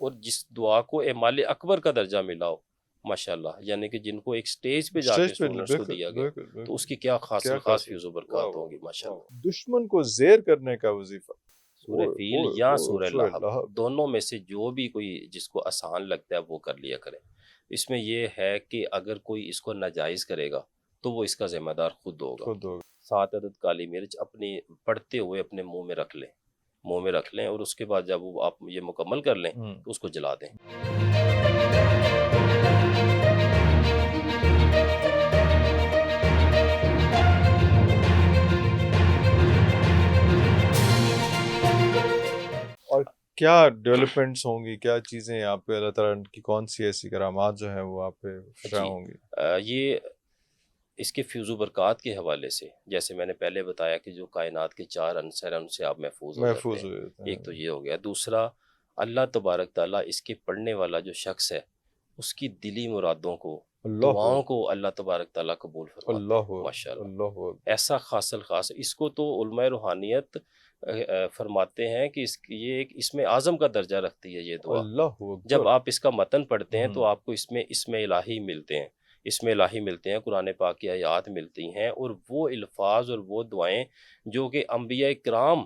اور جس دعا کو اعمال اکبر کا درجہ ملا ہو ماشاءاللہ، یعنی کہ جن کو ایک سٹیج پہ جا کے اسٹیج پہ سٹوڈنٹس کو بالکل دیا گیا، بالکل تو بالکل اس کی کیا خاص کیا خاص خاص فیض و واہ برکات واہ ہوں گی ماشاءاللہ۔ واہ، دشمن کو زیر کرنے کا وظیفہ سورہ فیل یا سورہ سورہ لہب، لہب، دونوں میں سے جو بھی کوئی جس کو آسان لگتا ہے وہ کر لیا کرے۔ اس میں یہ ہے کہ اگر کوئی اس کو ناجائز کرے گا تو وہ اس کا ذمہ دار خود ہوگا۔ خود ہوگا۔ 7 عدد کالی مرچ اپنی پڑھتے ہوئے اپنے منہ میں رکھ لیں اور اس کے بعد جب وہ آپ یہ مکمل کر لیں تو اس کو جلا دیں۔ اور کیا ڈیولپمنٹس ہوں گی، کیا چیزیں آپ پہ اللہ تعالیٰ کی کون سی ایسی کرامات جو ہیں وہ آپ پہ فراہ جی ہوں گی؟ یہ اس کے فیض و برکات کے حوالے سے جیسے میں نے پہلے بتایا کہ جو کائنات کے 4 عنصر ہیں ان سے آپ محفوظ ہو جاتے محفوظ ہیں، ہو جاتے ایک تو ہیں۔ یہ ہو گیا۔ دوسرا، اللہ تبارک تعالیٰ اس کے پڑھنے والا جو شخص ہے اس کی دلی مرادوں کو، اللہ دعاؤں کو اللہ تبارک تعالیٰ قبول فرماتے اللہ ہیں ماشاءاللہ۔ اللہ ایسا خاص الخاص اس کو تو علماء روحانیت فرماتے ہیں کہ یہ ایک اسم اعظم کا درجہ رکھتی ہے یہ دعا۔ اللہ جب اکبر۔ آپ اس کا متن پڑھتے ہیں تو آپ کو اس میں اسم الہی ملتے ہیں، اسم الہی ملتے ہیں، قرآن پاک کی آیات ملتی ہیں، اور وہ الفاظ اور وہ دعائیں جو کہ انبیاء کرام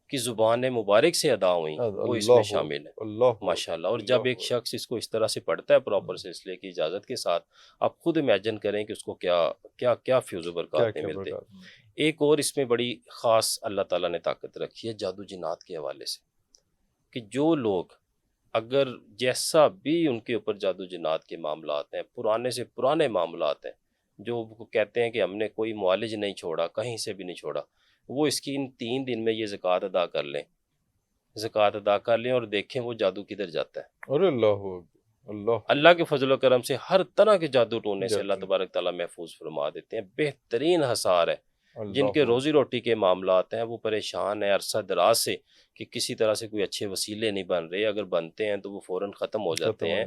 کی زبان مبارک سے ادا ہوئیں وہ اس میں اللہ شامل ہیں اللہ ماشاءاللہ۔ اور جب ایک شخص اس کو اس طرح سے پڑھتا ہے پراپر سلسلے کی اجازت کے ساتھ، آپ خود امیجن کریں کہ اس کو کیا کیا کیا فیض و کیا برکات کیا ملتے ہیں۔ برکات۔ ایک اور اس میں بڑی خاص اللہ تعالیٰ نے طاقت رکھی ہے جادو جنات کے حوالے سے، کہ جو لوگ اگر جیسا بھی ان کے اوپر جادو جنات کے معاملات ہیں، پرانے سے پرانے معاملات ہیں، جو کہتے ہیں کہ ہم نے کوئی معالج نہیں چھوڑا، کہیں سے بھی نہیں چھوڑا، وہ اس کی ان 3 دن میں یہ زکوٰۃ ادا کر لیں، زکوٰۃ ادا کر لیں اور دیکھیں وہ جادو کدھر جاتا ہے۔ ارے اللہ اللہ اللہ کے فضل و کرم سے ہر طرح کے جادو ٹونے سے اللہ جاتے تبارک تعالیٰ محفوظ فرما دیتے ہیں۔ بہترین حصار ہے جن کے اللہ روزی روٹی کے معاملات ہیں، وہ پریشان ہیں عرصہ دراز سے کہ کسی طرح سے کوئی اچھے وسیلے نہیں بن رہے، اگر بنتے ہیں تو وہ فوراً ختم ہو جاتے ہیں۔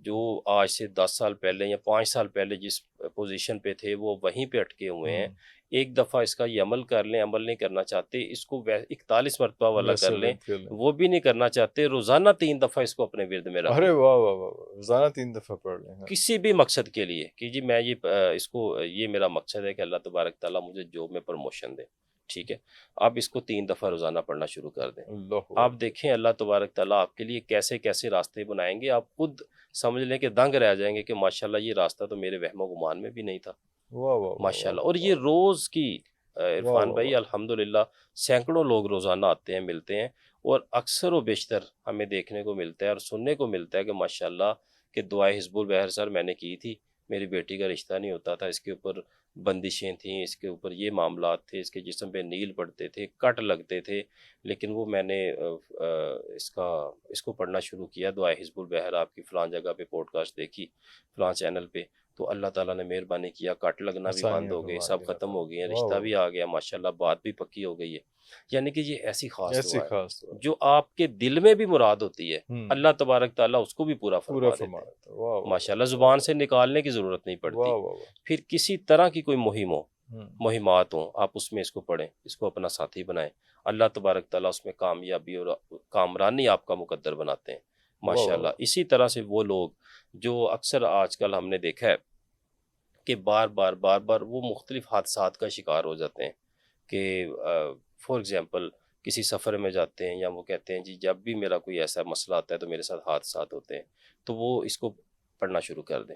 جو آج سے 10 سال پہلے یا 5 سال پہلے جس پوزیشن پہ تھے وہ وہیں پہ اٹکے ہوئے ہیں۔ ایک دفعہ اس کا یہ عمل کر لیں، عمل نہیں کرنا چاہتے اس کو 41 مرتبہ والا کر لیں، وہ بھی نہیں کرنا چاہتے، روزانہ 3 دفعہ اس کو اپنے ورد میں رکھ ارے لیں واہ واہ واہ، روزانہ 3 دفعہ پڑھ لیں۔ کسی بھی مقصد کے لیے کہ جی میں یہ اس کو یہ میرا مقصد ہے کہ اللہ تبارک تعالیٰ مجھے جاب میں پروموشن دے، ٹھیک ہے، آپ اس کو 3 دفعہ روزانہ پڑھنا شروع کر دیں۔ اللہ آپ دیکھیں اللہ تبارک تعالیٰ آپ کے لیے کیسے کیسے راستے بنائیں گے، آپ خود سمجھ لیں کہ دنگ رہ جائیں گے کہ ماشاءاللہ یہ راستہ تو میرے وہم و گمان میں بھی نہیں تھا واہ واہ ماشاءاللہ۔ اور یہ روز کی عرفان واہ بھائی الحمدللہ سینکڑوں لوگ روزانہ آتے ہیں، ملتے ہیں، اور اکثر و بیشتر ہمیں دیکھنے کو ملتا ہے اور سننے کو ملتا ہے کہ ماشاءاللہ کہ دعائے حزب البحر سر میں نے کی تھی، میری بیٹی کا رشتہ نہیں ہوتا تھا، اس کے اوپر بندشیں تھیں، اس کے اوپر یہ معاملات تھے، اس کے جسم پہ نیل پڑتے تھے، کٹ لگتے تھے، لیکن وہ میں نے اس کو پڑھنا شروع کیا دعائے حزب البحر، آپ کی فلان جگہ پہ پوڈ کاسٹ دیکھی، فلان چینل پہ، تو اللہ تعالیٰ نے مہربانی کیا، کٹ لگنا بھی بند ہو گئے، سب ختم ہو گئے ہیں، رشتہ بھی آ گیا ماشاءاللہ، بات بھی پکی ہو گئی ہے۔ یعنی کہ یہ ایسی خاص دعا ہے جو آپ کے دل میں بھی مراد ہوتی ہے، اللہ تبارک تعالیٰ اس کو بھی پورا فرما دیتے ہیں ماشاءاللہ، زبان سے نکالنے کی ضرورت نہیں پڑتی۔ پھر کسی طرح کی کوئی مہم ہو، مہمات ہوں، آپ اس میں اس کو پڑھیں، اس کو اپنا ساتھی بنائیں، اللہ تبارک تعالیٰ اس میں کامیابی اور کامرانی آپ کا مقدر بناتے ہیں ماشاءاللہ۔ اسی طرح سے وہ لوگ جو اکثر آج کل ہم نے دیکھا ہے کہ بار بار وہ مختلف حادثات کا شکار ہو جاتے ہیں کہ فار ایگزامپل کسی سفر میں جاتے ہیں یا وہ کہتے ہیں جی جب بھی میرا کوئی ایسا مسئلہ آتا ہے تو میرے ساتھ حادثات ہوتے ہیں، تو وہ اس کو پڑھنا شروع کر دیں،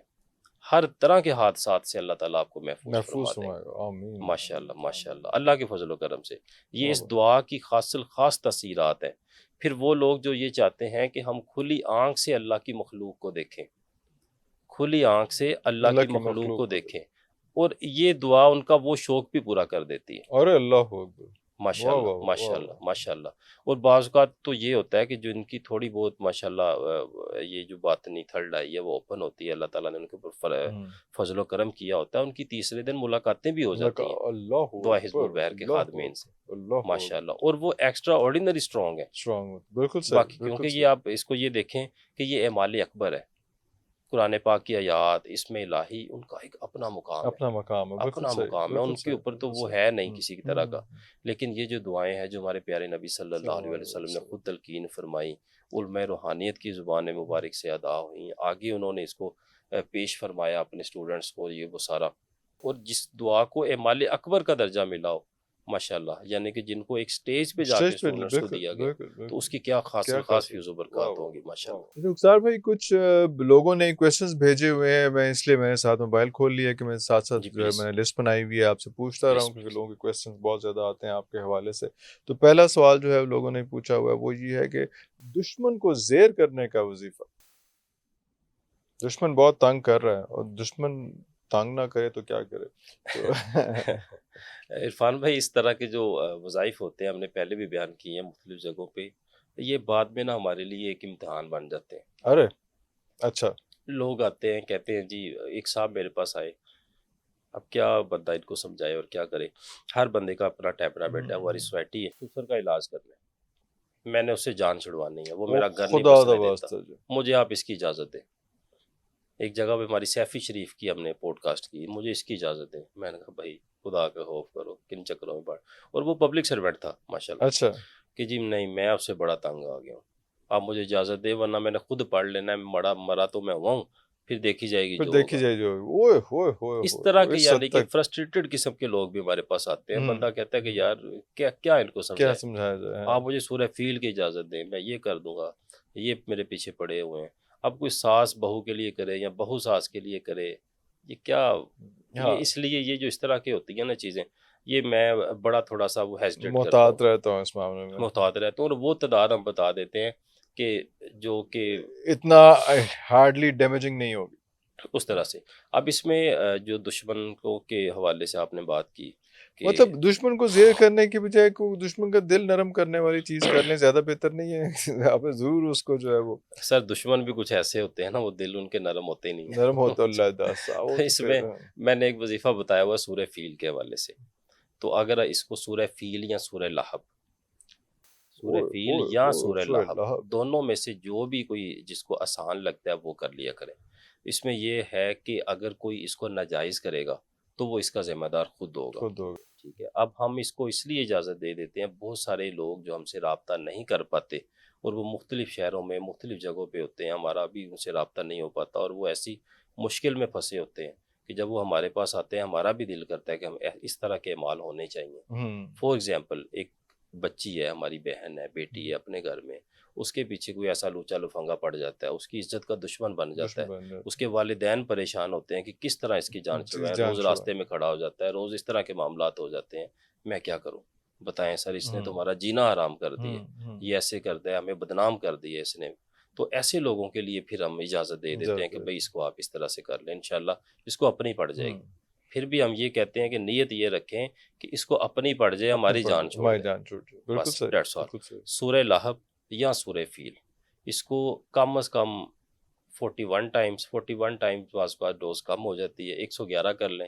ہر طرح کے حادثات سے اللہ تعالیٰ آپ کو محفوظ فرما دے ماشاءاللہ ماشاءاللہ، اللہ کے فضل و کرم سے۔ یہ اس دعا کی خاص تاثیرات ہیں۔ پھر وہ لوگ جو یہ چاہتے ہیں کہ ہم کھلی آنکھ سے اللہ کی مخلوق کو دیکھیں، کھلی آنکھ سے اللہ کی مخلوق کو دیکھیں، اور یہ دعا ان کا وہ شوق بھی پورا کر دیتی ہے۔ ارے اللہ ماشاءاللہ ماشاءاللہ ماشاءاللہ۔ اور بعض اوقات تو یہ ہوتا ہے کہ جو ان کی تھوڑی بہت ماشاءاللہ یہ جو باطنی تھرڈ آئی ہے وہ اوپن ہوتی ہے، اللہ تعالیٰ نے ان کے اوپر فضل و کرم کیا ہوتا ہے، ان کی تیسرے دن ملاقاتیں بھی ہو جاتی ہیں دعا حزب البحر کے خادمین سے ماشاءاللہ، اور وہ ایکسٹرا آرڈینری اسٹرانگ ہے بالکل باقی، کیونکہ یہ آپ اس کو یہ دیکھیں کہ یہ اعمال اکبر ہے، قرآن پاک کی آیات، اسم الہی، ان کا ایک اپنا مقام ہے، اپنا مقام ہے ان کے اوپر تو وہ ہے نہیں کسی طرح کا۔ لیکن یہ جو دعائیں ہیں جو ہمارے پیارے نبی صلی اللہ علیہ وسلم نے خود تلقین فرمائی، علماء روحانیت کی زبان مبارک سے ادا ہوئیں، آگے انہوں نے اس کو پیش فرمایا اپنے اسٹوڈنٹس کو، یہ وہ سارا، اور جس دعا کو اعمال اکبر کا درجہ ملا ہو ماشاءاللہ، یعنی کہ جن کو ایک سٹیج پہ جا کے اسٹیج پہ اسٹوڈنٹس کو بالکل دیا گیا، بالکل تو اس کی کیا خاص کیا خاص خاص فیوز و برکات ہوں گی ماشاءاللہ۔ رخسار بھائی کچھ لوگوں نے کویشچنز بھیجے ہوئے ہیں، میں اس لیے میں نے ساتھ موبائل کھول لیا کہ میں ساتھ ساتھ جی جو ہے پلیز میں نے لسٹ بنائی ہوئی ہے، آپ سے پوچھتا رہا پلیز ہوں کیونکہ پلیز۔ لوگوں کے کویشچنز بہت زیادہ آتے ہیں آپ کے حوالے سے۔ تو پہلا سوال جو ہے لوگوں نے پوچھا ہوا ہے وہ یہ ہے کہ دشمن کو زیر کرنے کا وظیفہ، دشمن بہت تنگ کر رہا ہے اور دشمن تنگ نہ کرے تو کیا کرے؟ تو عرفان بھائی، اس طرح کے جو وظائف ہوتے ہیں ہم نے پہلے بھی بیان کیے ہیں مختلف جگہوں پہ، یہ بعد میں نا ہمارے لیے ایک امتحان بن جاتے ہیں۔ ارے اچھا، لوگ آتے ہیں کہتے ہیں جی ایک صاحب میرے پاس آئے، اب کیا بندہ ان کو سمجھائے اور کیا کرے، ہر بندے کا اپنا ٹیمپرامنٹ ہے، ہماری سوسائٹی ہے، شوگر کا علاج کرنا ہے، میں نے اس سے جان چھڑوانی ہے، وہ میرا گھر نہیں خدا بسنے دا دیتا، واسطہ جو مجھے آپ اس کی اجازت دیں۔ ایک جگہ پہ ہماری سیفی شریف کی ہم نے پوڈ کاسٹ کی، مجھے اس کی اجازت دیں، میں نے کہا بھائی خدا کا خوف کرو، کن چکروں میں پڑ، اور وہ پبلک سروینٹ تھا ماشاءاللہ، اچھا کہ جی نہیں میں آپ سے بڑا تنگ آ گیا ہوں، آپ مجھے اجازت دیں ورنہ میں نے خود پڑھ لینا ہے، مرا تو میں ہوا ہوں، پھر دیکھی جائے گی پھر جو دیکھی ہوگا۔ جائے جو اوئے ہوئے ہوئے اس طرح ہوئے کے اس حد یعنی کہ تک فرسٹریٹڈ قسم کے لوگ بھی ہمارے پاس آتے ہیں، ہوں بندہ کہتا ہے کہ یار کیا کیا ان کو کیا سمجھائے، سمجھایا جائے؟ آپ مجھے سورہ فیل کی اجازت دیں، میں یہ کر دوں گا، یہ میرے پیچھے پڑے ہوئے ہیں، اب کوئی ساس بہو کے لیے کرے یا بہو ساس کے لیے کرے، یہ کیا، ہاں یہ اس لیے یہ جو اس طرح کی ہوتی ہیں نا چیزیں، یہ میں بڑا تھوڑا سا وہ ہیزیٹیٹ کرتا ہوں، محتاط رہتا ہوں اس معاملے میں، محتاط رہتا ہوں، اور وہ تعداد ہم بتا دیتے ہیں کہ جو کہ اتنا ہارڈلی ڈیمیجنگ نہیں ہوگی۔ اس طرح سے۔ اب اس میں جو دشمن کو کے حوالے سے آپ نے بات کی کہ مطلب دشمن کو زیر کرنے کی بجائے کو دشمن کا دل نرم کرنے والی چیز کر لیں، زیادہ بہتر نہیں ہے؟ آپ ضرور اس کو جو ہے وہ سر دشمن بھی کچھ ایسے ہوتے ہیں نا، وہ دل ان کے نرم ہوتے ہی نہیں نرم ہوتا ہیں۔ اللہ داسا وہ تو تو اس پھر میں نے ایک وظیفہ بتایا ہوا سورہ فیل کے حوالے سے، تو اگر اس کو سورہ فیل یا سورہ لہب، سورہ فیل یا سورہ سورہ لہب اللہ دونوں میں سے جو بھی کوئی جس کو آسان لگتا ہے وہ کر لیا کرے۔ اس میں یہ ہے کہ اگر کوئی اس کو ناجائز کرے گا تو وہ اس کا ذمہ دار خود ہوگا، خود ہوگا۔ ٹھیک ہے۔ اب ہم اس کو اس لیے اجازت دے دیتے ہیں، بہت سارے لوگ جو ہم سے رابطہ نہیں کر پاتے اور وہ مختلف شہروں میں مختلف جگہوں پہ ہوتے ہیں، ہمارا بھی ان سے رابطہ نہیں ہو پاتا، اور وہ ایسی مشکل میں پھنسے ہوتے ہیں کہ جب وہ ہمارے پاس آتے ہیں ہمارا بھی دل کرتا ہے کہ ہم اس طرح کے اعمال ہونے چاہیے۔ فار ایگزامپل ایک بچی ہے، ہماری بہن ہے، بیٹی ہے اپنے گھر میں، اس کے پیچھے کوئی ایسا لوچا لفنگا پڑ جاتا ہے، اس کی عزت کا دشمن بن جاتا ہے، دشمن بن جاتا اس کے والدین پریشان ہوتے ہیں کہ کس طرح اس کی ہے، جان چھڑوائیں، جان روز چھڑا راستے میں کھڑا ہو جاتا ہے، روز اس طرح کے معاملات ہو جاتے ہیں، میں کیا کروں بتائیں سر، اس نے تو ہمارا جینا حرام کر دی ہے، یہ ایسے کرتا ہے، ہمیں بدنام کر دی ہے اس نے۔ تو ایسے لوگوں کے لیے پھر ہم اجازت دے دیتے ہیں کہ بھئی اس کو آپ اس طرح سے کر لیں، انشاءاللہ اس کو اپنی پڑ جائے گی۔ پھر بھی ہم یہ کہتے ہیں کہ نیت یہ رکھیں کہ اس کو اپنی پڑ جائے، ہماری جان چھوڑ ہماری دے، جان چھوٹ جائے، بالکل بس صحیح، دیٹس آل۔ بالکل صحیح۔ سورہ لہب یا سورہ فیل، اس کو کم از کم 41 ٹائمز بعض ڈوز کم ہو جاتی ہے، 111 کر لیں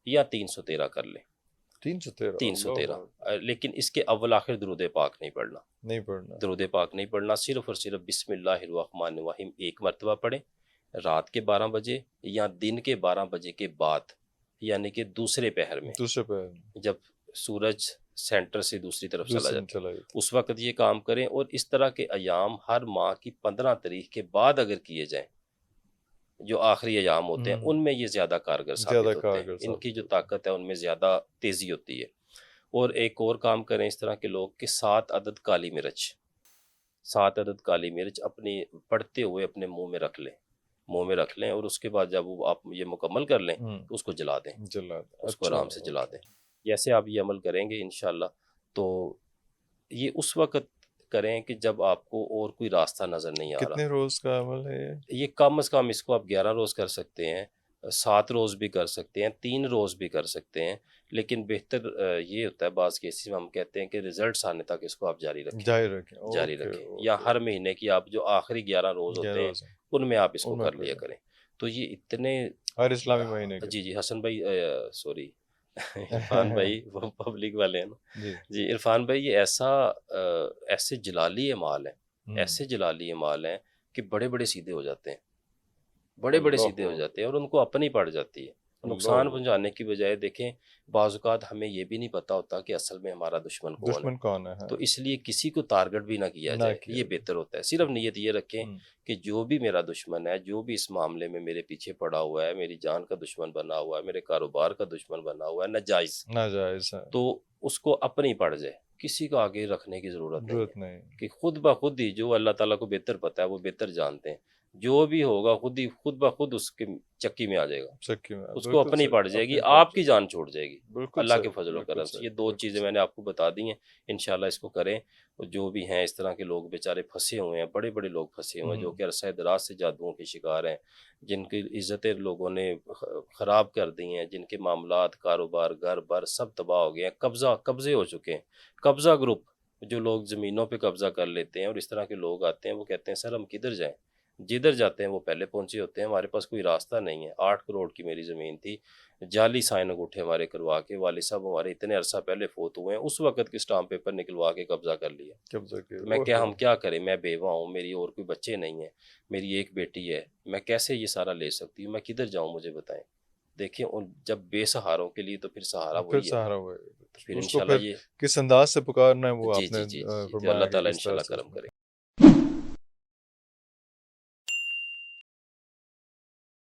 یا 313 کر لیں، 313 313، لیکن اس کے اول آخر درود پاک نہیں پڑھنا، نہیں پڑھنا، درود پاک نہیں پڑھنا، صرف اور صرف بسم اللہ الرحمن الرحیم ایک مرتبہ پڑھیں، رات کے 12 بجے یا دن کے 12 بجے کے بعد، یعنی کہ دوسرے پہر میں، دوسرے پہ جب سورج سینٹر سے دوسری طرف چلا دوسرے جاتا ہے چلا جاتا اس وقت یہ کام کریں، اور اس طرح کے ایام ہر ماہ کی 15 تاریخ کے بعد اگر کیے جائیں، جو آخری ایام ہوتے ہیں ان میں یہ زیادہ کارگر زیادہ ثابت ہوتے ہیں، کارگر ان کی ثابت جو ہوتا ہے۔ طاقت ہے ان میں زیادہ تیزی ہوتی ہے۔ اور ایک اور کام کریں اس طرح کے لوگ کہ 7 عدد کالی مرچ، 7 عدد کالی مرچ اپنی پڑھتے ہوئے اپنے منہ میں رکھ لیں، اور اس کے بعد جب وہ آپ یہ مکمل کر لیں تو اس کو جلا دیں، جلا اس کو آرام سے جلا دیں۔ جیسے آپ یہ عمل کریں گے انشاءاللہ، تو یہ اس وقت کریں کہ جب آپ کو اور کوئی راستہ نظر نہیں آ رہا۔ کتنے روز کا عمل ہے یہ کم از کم اس کو آپ 11 روز کر سکتے ہیں، 7 روز بھی کر سکتے ہیں، 3 روز بھی کر سکتے ہیں، لیکن بہتر یہ ہوتا ہے بعض کیسز میں ہم کہتے ہیں کہ ریزلٹس آنے تک اس کو آپ جاری رکھیں، جاری رکھیں، یا ہر مہینے کی آپ جو آخری 11 روز ہوتے ہیں ان میں آپ اس کو کر لیا کریں۔ تو یہ اتنے ہر اسلامی مہینے کے جی حسن بھائی سوری عرفان بھائی وہ پبلک والے ہیں نا، جی عرفان بھائی، یہ ایسے جلالی اعمال ہیں، ایسے جلالی اعمال ہیں کہ بڑے بڑے سیدھے ہو جاتے ہیں، بڑے بڑے سیدھے ہو جاتے ہیں، اور ان کو اپنی پڑ جاتی ہے، نقصان پہنچانے کی بجائے دیکھیں بعض اوقات ہمیں یہ بھی نہیں پتا ہوتا کہ اصل میں ہمارا دشمن کون ہے، دشمن کون ہے، تو اس لیے کسی کو ٹارگٹ بھی نہ کیا جائے، یہ بہتر ہوتا ہے۔ صرف نیت یہ رکھیں کہ جو بھی میرا دشمن ہے، جو بھی اس معاملے میں میرے پیچھے پڑا ہوا ہے، میری جان کا دشمن بنا ہوا ہے، میرے کاروبار کا دشمن بنا ہوا ہے، ناجائز ناجائز ہے، تو اس کو اپنی پڑ جائے، کسی کو آگے رکھنے کی ضرورت نہیں ضرورت ہے، نہیں، کہ خود بخود ہی جو اللہ تعالیٰ کو بہتر پتہ ہے وہ بہتر جانتے ہیں، جو بھی ہوگا خود بخود اس کے چکی میں آ جائے گا، سکی میں اس کو بالکل اپنی صحیح، پڑ جائے گی، اپنی پڑ آپ کی جائے، جان چھوڑ جائے گی بالکل اللہ کے صحیح، فضل و بالکل کرم سے۔ صحیح، یہ دو بالکل چیزیں صحیح۔ میں نے آپ کو بتا دی ہیں، انشاءاللہ اس کو کریں۔ اور جو بھی ہیں اس طرح کے لوگ بیچارے پھنسے ہوئے ہیں، بڑے بڑے لوگ پھنسے ہوئے ہیں جو کہ عرصہ دراز سے جادوؤں کے شکار ہیں، جن کی عزتیں لوگوں نے خراب کر دی ہیں، جن کے معاملات، کاروبار، گھر بر سب تباہ ہو گئے ہیں، قبضے ہو چکے ہیں۔ قبضہ گروپ، جو لوگ زمینوں پہ قبضہ کر لیتے ہیں اور اس طرح کے لوگ آتے ہیں، وہ کہتے ہیں سر ہم کدھر جائیں، جدھر جاتے ہیں وہ پہلے پہنچے ہوتے ہیں، ہمارے پاس کوئی راستہ نہیں ہے۔ 8 کروڑ کی میری زمین تھی، جعلی سائن انگوٹھے ہمارے کروا کے والد صاحب ہمارے اتنے عرصہ پہلے فوت ہوئے ہیں، اس وقت کے اسٹامپ پیپر نکلوا کے قبضہ کر لیا۔ قبضہ کیا، تو ہم کیا کریں، میں بیوہ ہوں، میری اور کوئی بچے نہیں ہیں، میری ایک بیٹی ہے، میں کیسے یہ سارا لے سکتی ہوں، میں کدھر جاؤں، مجھے بتائیں۔ دیکھیں جب بے سہاروں کے لیے تو پھر سہارا پھر وہی ہے، سہارا ہوا ہے، پھر اس کو انشاءاللہ پھر یہ کس انداز سے پکارنا ہے وہ جی آپ جی نے جی جی جی تو فرمایا اللہ کہ تعالیٰ کس طرح انشاءاللہ سے اس کرم میں کرے۔